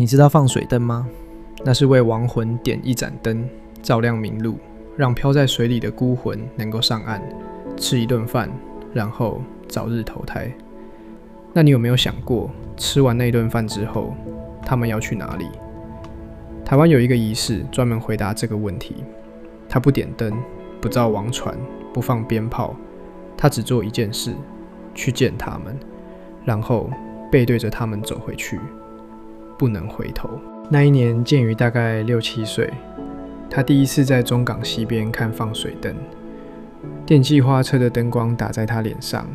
你知道放水灯吗？那是为亡魂点一盏灯，照亮明路，让飘在水里的孤魂能够上岸，吃一顿饭，然后早日投胎。那你有没有想过，吃完那顿饭之后，他们要去哪里？台湾有一个仪式专门回答这个问题，他不点灯，不造王船，不放鞭炮，他只做一件事，去见他们，然后背对着他们走回去，不能回头。那一年，建宇大概6、7岁，他第一次在中港西边看放水灯，电气花车的灯光打在他脸上，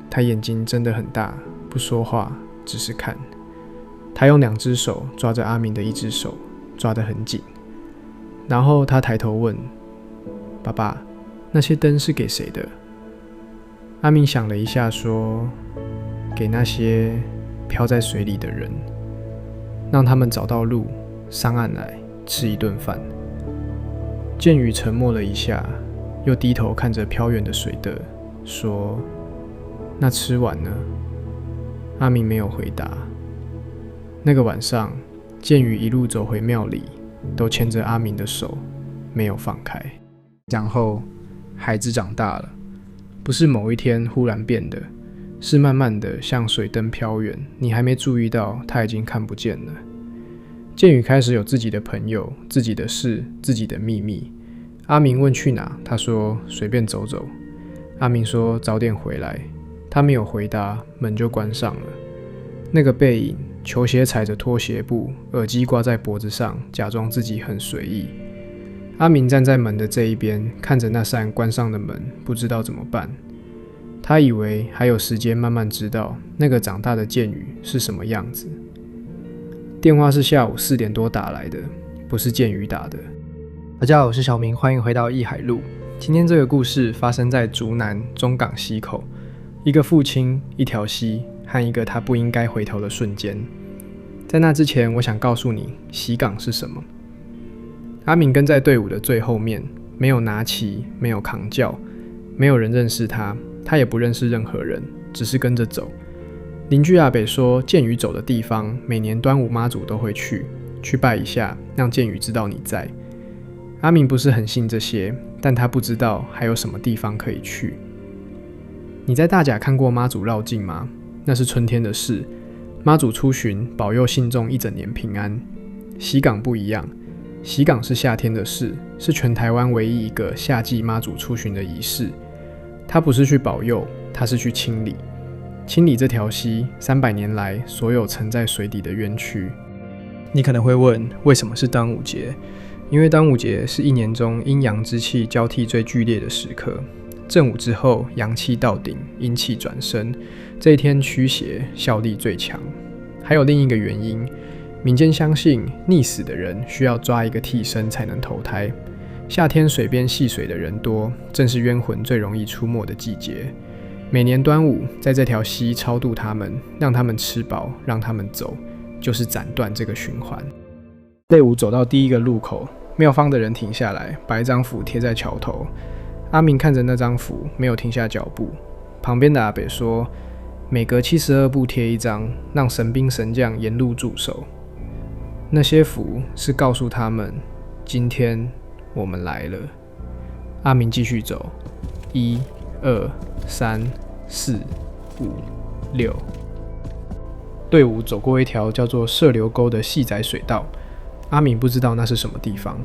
他眼睛睁得很大，不说话，只是看。他用2只手抓着阿明的1只手，抓得很紧。然后他抬头问：“爸爸，那些灯是给谁的？”阿明想了一下说：“给那些飘在水里的人，让他们找到路，上岸来吃一顿饭。”建宇沉默了一下，又低头看着飘远的水的，说：“那吃完呢？”阿明没有回答。那个晚上，建宇一路走回庙里，都牵着阿明的手，没有放开。然后，孩子长大了，不是某一天忽然变的，是慢慢的像水灯飘远，你还没注意到，他已经看不见了。建宇开始有自己的朋友、自己的事、自己的秘密。阿明问去哪，他说随便走走。阿明说早点回来，他没有回答，门就关上了。那个背影，球鞋踩着拖鞋布，耳机挂在脖子上，假装自己很随意。阿明站在门的这一边，看着那扇关上的门，不知道怎么办。他以为还有时间慢慢知道那个长大的建宇是什么样子。电话是下午4点多打来的，不是建宇打的。大家好，我是小明，欢迎回到艺海路。今天这个故事发生在竹南中港溪口，一个父亲、一条溪和一个他不应该回头的瞬间。在那之前，我想告诉你，溪港是什么。阿明跟在队伍的最后面，没有拿旗，没有扛轿，没有人认识他，他也不认识任何人，只是跟着走。邻居阿北说，建宇走的地方，每年端午妈祖都会去拜一下，让建宇知道你在。阿明不是很信这些，但他不知道还有什么地方可以去。你在大甲看过妈祖绕境吗？那是春天的事，妈祖出巡，保佑信众一整年平安。溪港不一样，溪港是夏天的事，是全台湾唯一一个夏季妈祖出巡的仪式。他不是去保佑，他是去清理。清理这条溪300年来所有沉在水底的冤屈。你可能会问，为什么是端午节？因为端午节是1年中阴阳之气交替最剧烈的时刻，正午之后阳气到顶，阴气转生，这一天驱邪效力最强。还有另一个原因，民间相信溺死的人需要抓一个替身才能投胎。夏天水边戏水的人多，正是冤魂最容易出没的季节。每年端午，在这条溪超度他们，让他们吃饱，让他们走，就是斩断这个循环。队伍走到第一个路口，庙方的人停下来，把一张符贴在桥头。阿明看着那张符，没有停下脚步。旁边的阿北说，每隔72步贴一张，让神兵神将沿路驻守。那些符是告诉他们，今天我们来了。阿明继续走，1、2、3、4、5、6。队伍走过一条叫做射流沟的细窄水道，阿明不知道那是什么地方。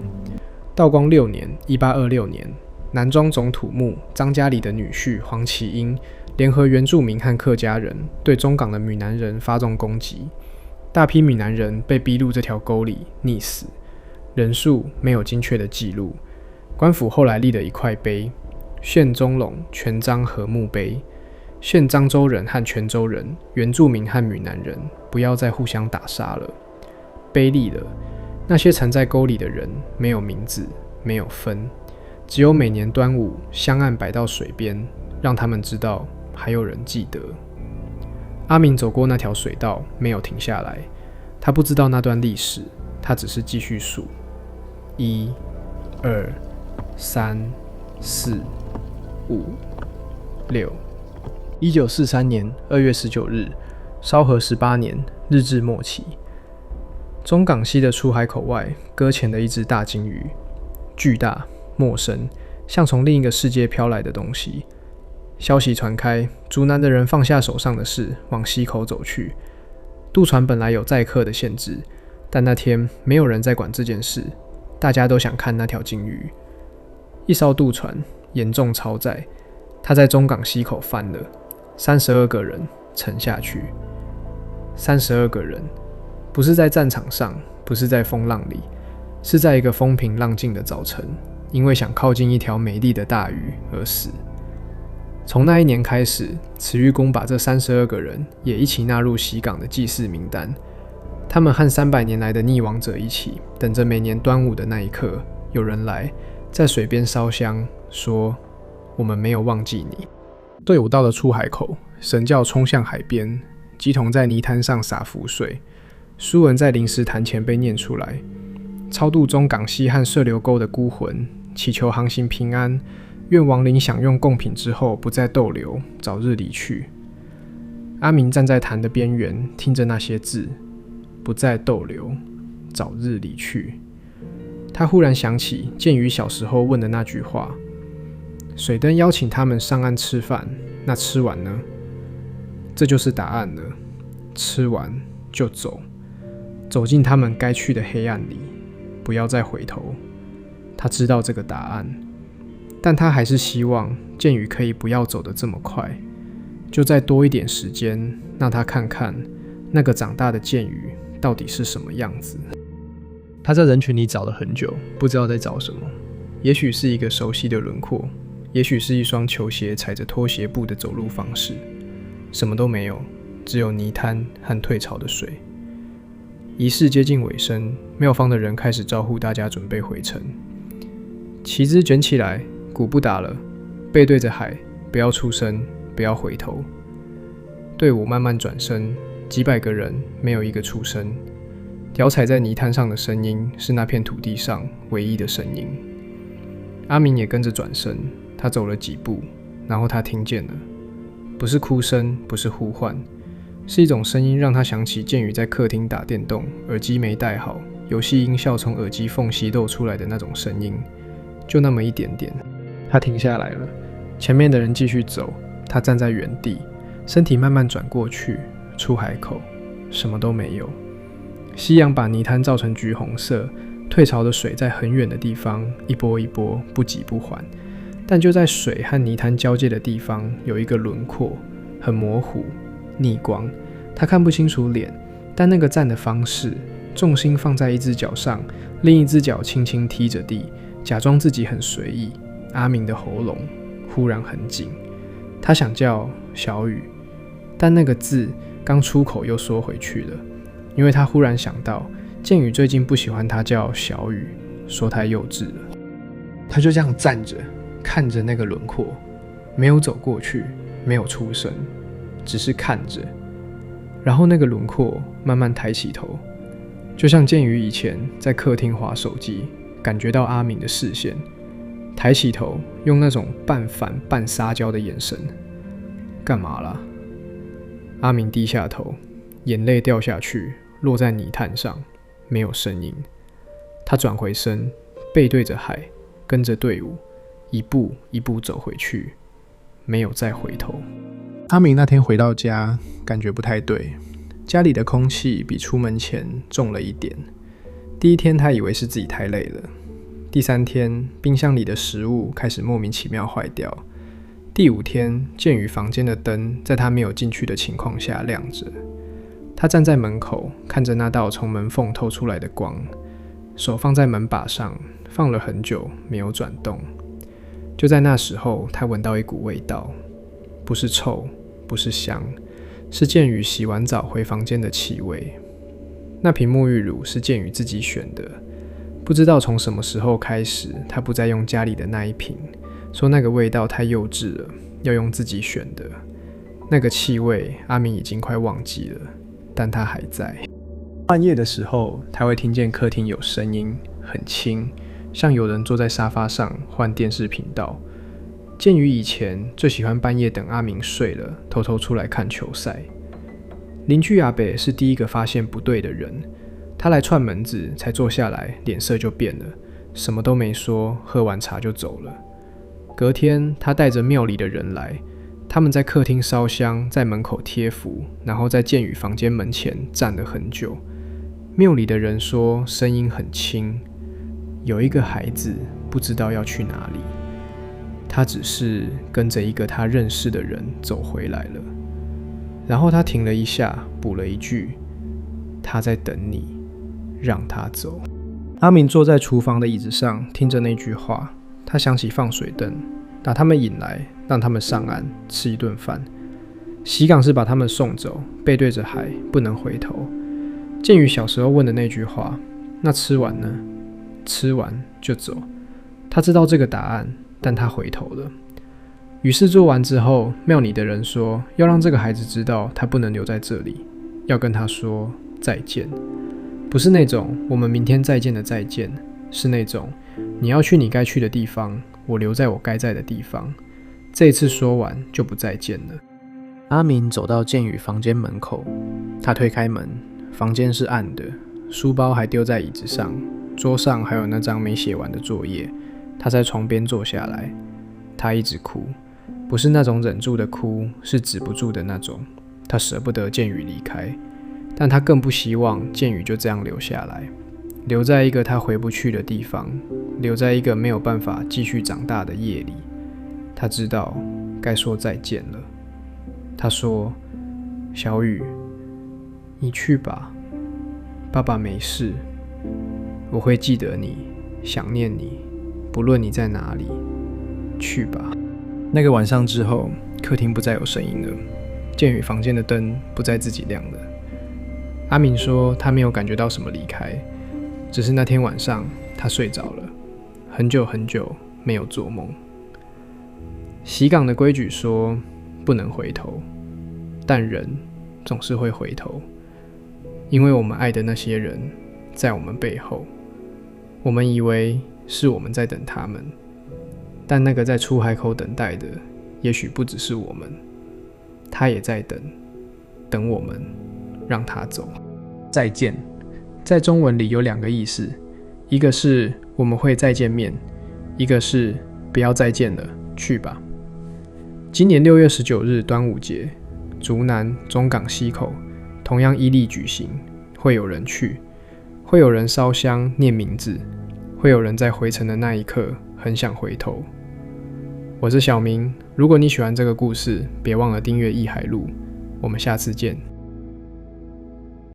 道光6年，1826年，南庄总土木张家里的女婿黄启英联合原住民和客家人，对中港的闽南人发动攻击。大批闽南人被逼入这条沟里溺死，人数没有精确的记录。官府后来立了一块碑，县中垄全漳和睦碑，县漳州人和泉州人、原住民和闽南人不要再互相打杀了。碑立了，那些沉在沟里的人没有名字，没有分，只有每年端午香案摆到水边，让他们知道还有人记得。阿明走过那条水道，没有停下来，他不知道那段历史，他只是继续数：1、2、3、4、5、6。1943年2月19日，昭和18年，日治末期。中港溪的出海口外搁浅了一只大鲸鱼，巨大、陌生，像从另一个世界飘来的东西。消息传开，竹南的人放下手上的事，往溪口走去。渡船本来有载客的限制，但那天没有人在管这件事，大家都想看那条鲸鱼。一艘渡船严重超载，它在中港溪口翻了，32个人沉下去。32个人，不是在战场上，不是在风浪里，是在一个风平浪静的早晨，因为想靠近一条美丽的大鱼而死。从那一年开始，慈玉宫把这32个人也一起纳入西港的祭祀名单。他们和300年来的溺亡者一起，等着每年端午的那一刻，有人来在水边烧香，说：“我们没有忘记你。”队伍到了出海口，神教冲向海边，鸡童在泥滩上洒符水，书文在临时坛前被念出来，超度中港溪和射流沟的孤魂，祈求航行平安。愿亡灵享用贡品之后不再逗留，早日离去。阿明站在坛的边缘，听着那些字，不再逗留，早日离去。他忽然想起建宇小时候问的那句话：水灯邀请他们上岸吃饭，那吃完呢？这就是答案了。吃完就走，走进他们该去的黑暗里，不要再回头。他知道这个答案。但他还是希望建宇可以不要走得这么快，就再多一点时间，让他看看那个长大的建宇到底是什么样子。他在人群里找了很久，不知道在找什么。也许是一个熟悉的轮廓，也许是一双球鞋踩着拖鞋步的走路方式。什么都没有，只有泥滩和退潮的水。仪式接近尾声，庙方的人开始招呼大家准备回城。旗帜卷起来，鼓不打了，背对着海，不要出声，不要回头。队伍慢慢转身，几百个人没有一个出声。脚踩在泥滩上的声音是那片土地上唯一的声音。阿明也跟着转身，他走了几步，然后他听见了，不是哭声，不是呼唤，是一种声音让他想起建宇在客厅打电动，耳机没戴好，游戏音效从耳机缝隙漏出来的那种声音，就那么一点点。他停下来了，前面的人继续走，他站在原地，身体慢慢转过去，出海口，什么都没有。夕阳把泥滩照成橘红色，退潮的水在很远的地方一波一波，不急不缓。但就在水和泥滩交界的地方，有一个轮廓，很模糊，逆光，他看不清楚脸，但那个站的方式，重心放在一只脚上，另一只脚轻轻踢着地，假装自己很随意。阿明的喉咙忽然很紧，他想叫小雨，但那个字刚出口又缩回去了，因为他忽然想到建宇最近不喜欢他叫小雨，说太幼稚了。他就这样站着，看着那个轮廓，没有走过去，没有出声，只是看着。然后那个轮廓慢慢抬起头，就像建宇以前在客厅滑手机，感觉到阿明的视线，抬起头，用那种半反半撒娇的眼神，干嘛啦？阿明低下头，眼泪掉下去，落在泥滩上，没有声音。他转回身，背对着海，跟着队伍，一步一步走回去，没有再回头。阿明那天回到家，感觉不太对，家里的空气比出门前重了一点。第一天他以为是自己太累了，第3天冰箱里的食物开始莫名其妙坏掉，第5天建宇房间的灯在他没有进去的情况下亮着。他站在门口，看着那道从门缝透出来的光，手放在门把上，放了很久没有转动。就在那时候，他闻到一股味道，不是臭，不是香，是建宇洗完澡回房间的气味。那瓶沐浴乳是建宇自己选的，不知道从什么时候开始，他不再用家里的那一瓶，说那个味道太幼稚了，要用自己选的。那个气味，阿明已经快忘记了，但他还在。半夜的时候，他会听见客厅有声音，很轻，像有人坐在沙发上换电视频道。建宇以前最喜欢半夜等阿明睡了，偷偷出来看球赛。邻居阿北是第一个发现不对的人，他来串门子，才坐下来，脸色就变了，什么都没说，喝完茶就走了。隔天，他带着庙里的人来，他们在客厅烧香，在门口贴符，然后在建宇房间门前站了很久。庙里的人说声音很轻，有一个孩子不知道要去哪里，他只是跟着一个他认识的人走回来了。然后他停了一下，补了一句：他在等你，让他走。阿明坐在厨房的椅子上，听着那句话，他想起放水灯，把他们引来，让他们上岸吃一顿饭。喜港是把他们送走，背对着海，不能回头。建宇小时候问的那句话，那吃完呢？吃完就走。他知道这个答案，但他回头了。于是做完之后，庙里的人说要让这个孩子知道他不能留在这里，要跟他说再见。不是那种我们明天再见的再见，是那种你要去你该去的地方，我留在我该在的地方。这一次说完就不再见了。阿明走到建宇房间门口，他推开门，房间是暗的，书包还丢在椅子上，桌上还有那张没写完的作业。他在床边坐下来，他一直哭，不是那种忍住的哭，是止不住的那种。他舍不得建宇离开，但他更不希望建宇就这样留下来，留在一个他回不去的地方，留在一个没有办法继续长大的夜里。他知道该说再见了。他说：小宇，你去吧，爸爸没事，我会记得你，想念你，不论你在哪里，去吧。那个晚上之后，客厅不再有声音了，建宇房间的灯不再自己亮了。阿明说他没有感觉到什么离开，只是那天晚上他睡着了，很久很久没有做梦。喜港的规矩说不能回头，但人总是会回头，因为我们爱的那些人在我们背后，我们以为是我们在等他们，但那个在出海口等待的也许不只是我们，他也在等我们让他走。再见在中文里有两个意思，一个是我们会再见面，一个是不要再见了，去吧。今年6月19日端午节，竹南中港溪口同样依例举行，会有人去，会有人烧香念名字，会有人在回程的那一刻很想回头。我是小明，如果你喜欢这个故事，别忘了订阅艺海路，我们下次见。